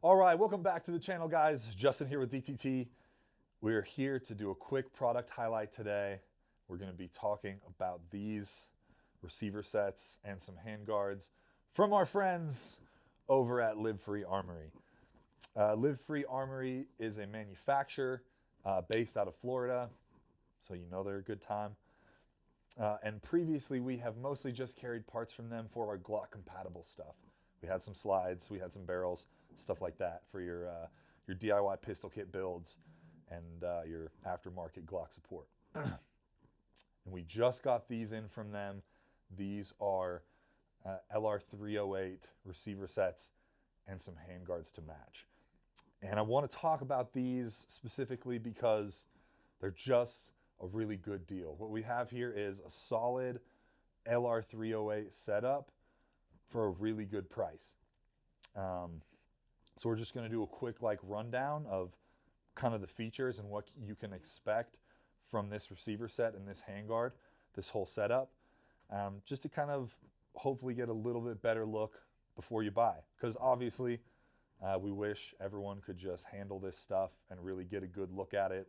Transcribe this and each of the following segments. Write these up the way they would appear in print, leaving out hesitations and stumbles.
All right, welcome back to the channel, guys. Justin here with DTT. We're here to do a quick product highlight today. We're going to be talking about these receiver sets and some handguards from our friends over at Live Free Armory. Live Free Armory is a manufacturer based out of Florida, so you know they're a good time. And previously, we have mostly just carried parts from them for our Glock compatible stuff. We had some slides, we had some barrels, stuff like that for your DIY pistol kit builds and your aftermarket Glock support. And we just got these in from them. These are LR308 receiver sets and some handguards to match. And I want to talk about these specifically because they're just a really good deal. What we have here is a solid LR308 setup for a really good price. So we're just going to do a quick rundown of kind of the features and what you can expect from this receiver set and this handguard, this whole setup, just to kind of hopefully get a little bit better look before you buy. Because obviously we wish everyone could just handle this stuff and really get a good look at it,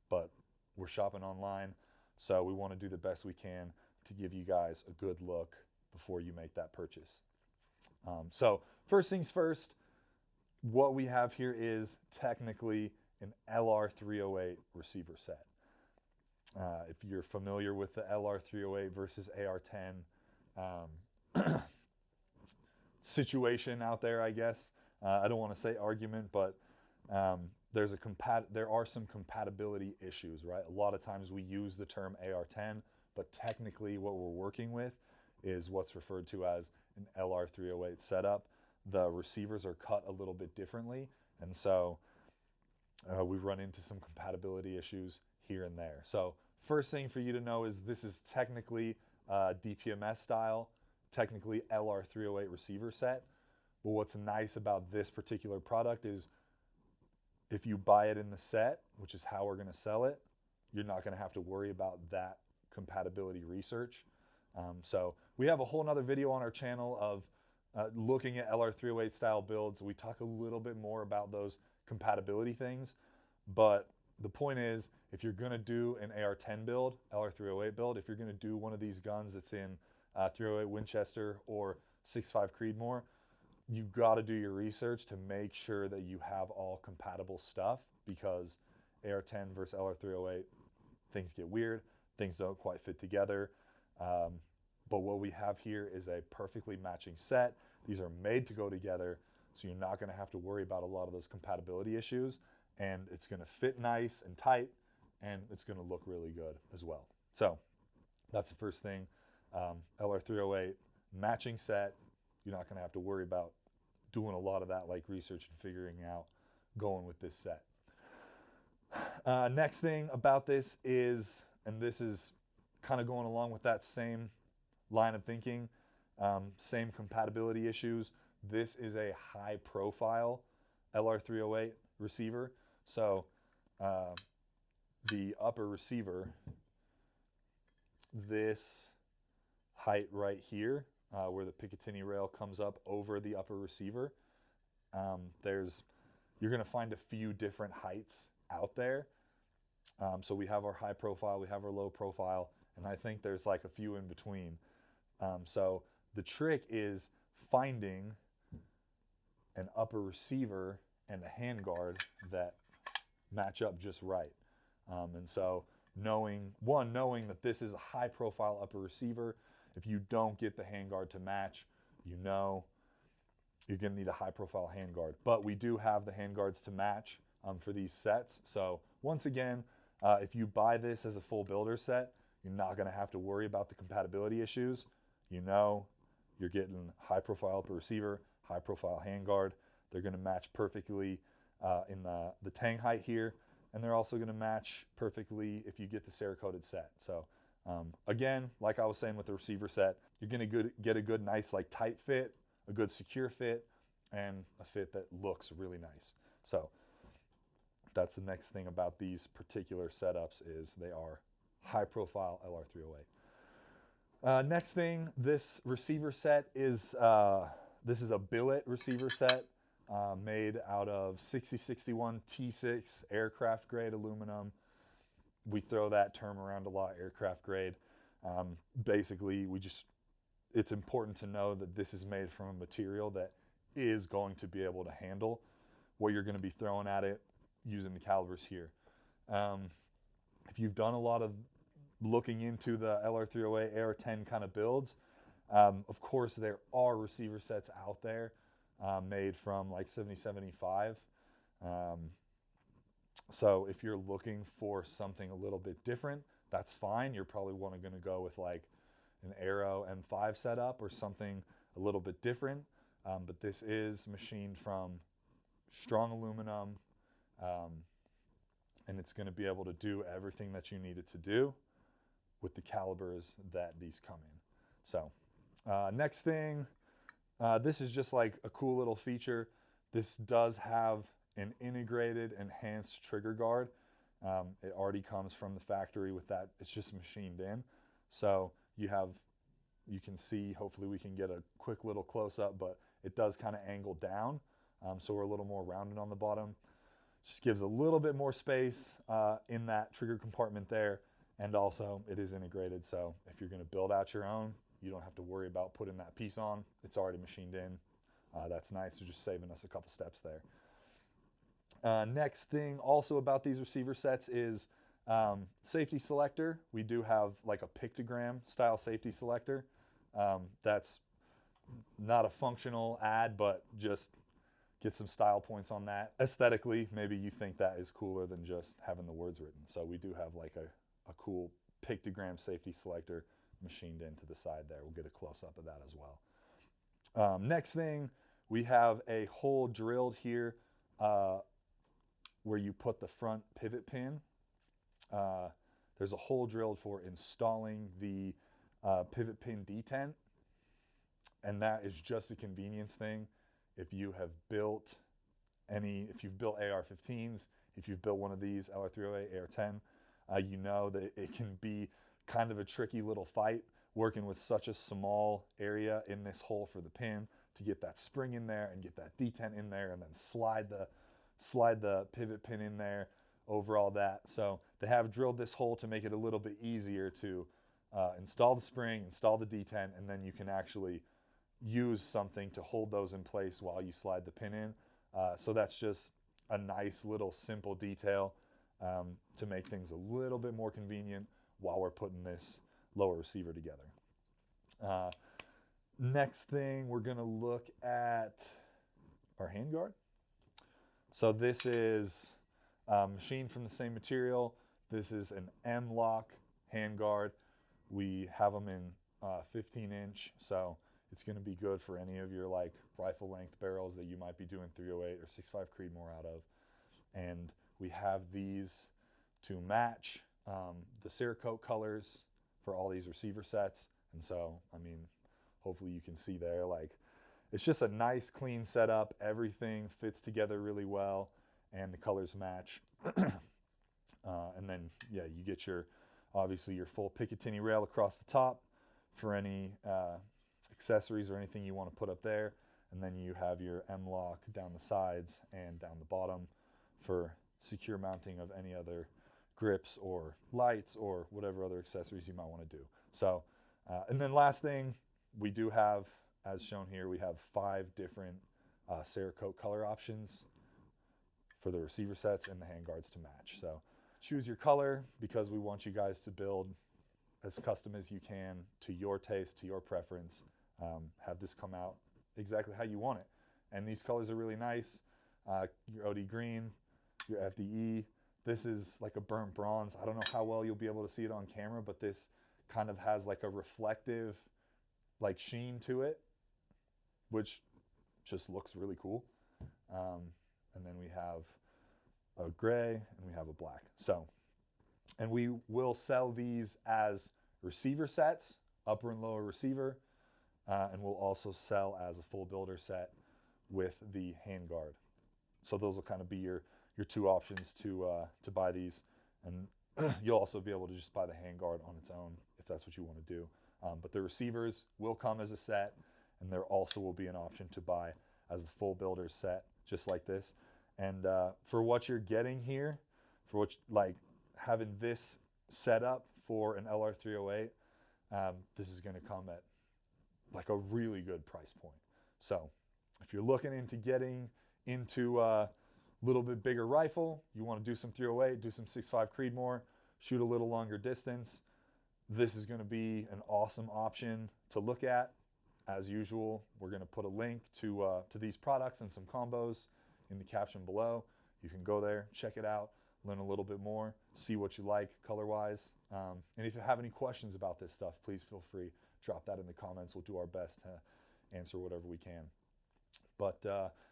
but we're shopping online, so we want to do the best we can to give you guys a good look before you make that purchase. So first things first, what we have here is technically an LR308 receiver set. If you're familiar with the LR308 versus AR10 situation out there, I guess, I don't want to say argument, but there are some compatibility issues, right? A lot of times we use the term AR10, but technically what we're working with is what's referred to as an LR308 setup. The receivers are cut a little bit differently, and so we run into some compatibility issues here and there. So first thing for you to know is this is technically DPMS style, technically LR308 receiver set. But what's nice about this particular product is if you buy it in the set, which is how we're going to sell it, you're not going to have to worry about that compatibility research. So we have a whole nother video on our channel of looking at LR308 style builds. We talk a little bit more about those compatibility things, but the point is, if you're going to do an AR10 build, LR308 build, if you're going to do one of these guns that's in 308 Winchester or 6.5 Creedmoor, you got to do your research to make sure that you have all compatible stuff, because AR10 versus LR308, things get weird, things don't quite fit together. But what we have here is a perfectly matching set. These are made to go together, so you're not going to have to worry about a lot of those compatibility issues, and it's going to fit nice and tight, and it's going to look really good as well. So that's the first thing. LR308 matching set. You're not going to have to worry about doing a lot of that research and figuring out going with this set. Next thing about this is, and this is kind of going along with that same line of thinking, same compatibility issues. This is a high profile LR308 receiver. So the upper receiver, this height right here, where the Picatinny rail comes up over the upper receiver, you're going to find a few different heights out there. So we have our high profile, we have our low profile, and I think there's a few in between. So the trick is finding an upper receiver and a handguard that match up just right. And so knowing that this is a high profile upper receiver, if you don't get the handguard to match, you're going to need a high profile handguard. But we do have the handguards to match for these sets. So once again, if you buy this as a full builder set, you're not going to have to worry about the compatibility issues. You're getting high profile upper receiver, high profile handguard. They're going to match perfectly in the tang height here, and they're also going to match perfectly if you get the cerakoted set. So again, like I was saying with the receiver set, you're going to get a good, nice, tight fit, a good secure fit, and a fit that looks really nice. So that's the next thing about these particular setups, is they are high profile LR308. Next thing, this receiver set is, this is a billet receiver set. made out of 6061 T6 aircraft grade aluminum. We throw that term around a lot, aircraft grade. Basically, it's important to know that this is made from a material that is going to be able to handle what you're going to be throwing at it using the calibers here. If you've done a lot of looking into the LR308 AR10 kind of builds, of course there are receiver sets out there made from like 7075. So if you're looking for something a little bit different, that's fine. You're probably going to go with like an Aero M5 setup or something a little bit different. But this is machined from strong aluminum, and it's going to be able to do everything that you need it to do with the calibers that these come in. So next thing, this is just like a cool little feature. This does have an integrated enhanced trigger guard. It already comes from the factory with that. It's just machined in. So you can see, hopefully we can get a quick little close up, but it does kind of angle down. So we're a little more rounded on the bottom. Just gives a little bit more space in that trigger compartment there. And also it is integrated. So if you're going to build out your own, you don't have to worry about putting that piece on. It's already machined in. That's nice. So just saving us a couple steps there. Next thing also about these receiver sets is safety selector. We do have like a pictogram style safety selector. That's not a functional ad, but just get some style points on that. Aesthetically, maybe you think that is cooler than just having the words written. So we do have like a cool pictogram safety selector machined into the side there. We'll get a close-up of that as well. Next thing, we have a hole drilled here where you put the front pivot pin. There's a hole drilled for installing the pivot pin detent, and that is just a convenience thing. If you have built if you've built AR-15s, if you've built one of these LR308, AR-10, you know that it can be kind of a tricky little fight working with such a small area in this hole for the pin to get that spring in there and get that detent in there and then slide the pivot pin in there over all that. So they have drilled this hole to make it a little bit easier to install the spring, install the detent, and then you can actually use something to hold those in place while you slide the pin in. So that's just a nice little simple detail to make things a little bit more convenient while we're putting this lower receiver together. Next thing, we're gonna look at our handguard. So this is machined from the same material. This is an M-LOK handguard. We have them in 15-inch, so it's going to be good for any of your like rifle length barrels that you might be doing 308 or 6.5 Creedmoor out of. And we have these to match the cerakote colors for all these receiver sets. And so, I mean, hopefully you can see there, like, it's just a nice clean setup. Everything fits together really well and the colors match. And then, yeah, you get obviously your full Picatinny rail across the top for any accessories or anything you want to put up there. And then you have your M-LOK down the sides and down the bottom for secure mounting of any other grips or lights or whatever other accessories you might want to do. So, and then last thing, we do have, as shown here, we have 5 different cerakote color options for the receiver sets and the handguards to match. So choose your color because we want you guys to build as custom as you can to your taste, to your preference. Have this come out exactly how you want it. And these colors are really nice. Your OD green, your FDE. This is like a burnt bronze. I don't know how well you'll be able to see it on camera, but this kind of has like a reflective like sheen to it, which just looks really cool. And then we have a gray and we have a black. So, and we will sell these as receiver sets, upper and lower receiver, and we'll also sell as a full builder set with the handguard. So those will kind of be your 2 options to buy these, and you'll also be able to just buy the handguard on its own if that's what you want to do. But the receivers will come as a set, and there also will be an option to buy as the full builder set, just like this. And for what you're getting here, for what like having this set up for an LR308, this is going to come at like a really good price point. So if you're looking into getting into a little bit bigger rifle, you want to do some 308, do some 6.5 Creedmoor, shoot a little longer distance, this is going to be an awesome option to look at. As usual, we're going to put a link to these products and some combos in the caption below. You can go there, check it out, learn a little bit more, see what you like color-wise. And if you have any questions about this stuff, please feel free, drop that in the comments. We'll do our best to answer whatever we can. But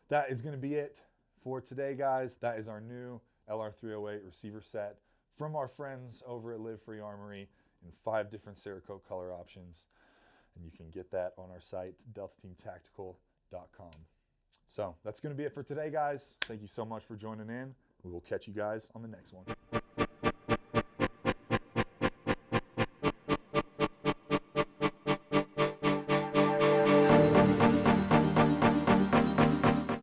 that is going to be it for today, guys. That is our new LR308 receiver set from our friends over at Live Free Armory in 5 different Cerakote color options. And you can get that on our site, deltateamtactical.com. So that's going to be it for today, guys. Thank you so much for joining in. We will catch you guys on the next one.